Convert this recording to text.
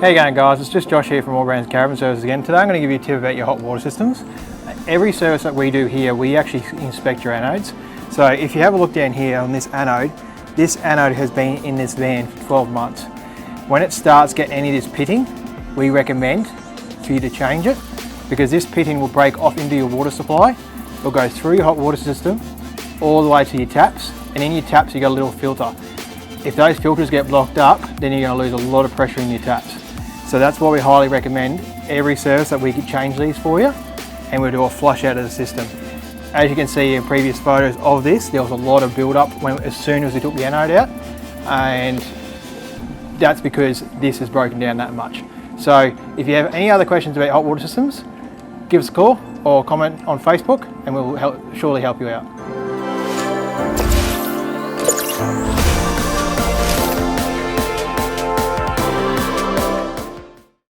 How you going, guys? It's just Josh here from AllBrand Caravan Services again. Today I'm going to give you a tip about your hot water systems. Every service that we do here, we actually inspect your anodes. So if you have a look down here on this anode has been in this van for 12 months. When it starts getting any of this pitting, we recommend for you to change it, because this pitting will break off into your water supply. It'll go through your hot water system all the way to your taps, and in your taps you got a little filter. If those filters get blocked up, then you're going to lose a lot of pressure in your taps. So that's why we highly recommend every service that we can change these for you, and we'll do a flush out of the system. As you can see in previous photos of this, there was a lot of build up as soon as we took the anode out, and that's because this is broken down that much. So if you have any other questions about hot water systems, give us a call or comment on Facebook and we'll surely help you out.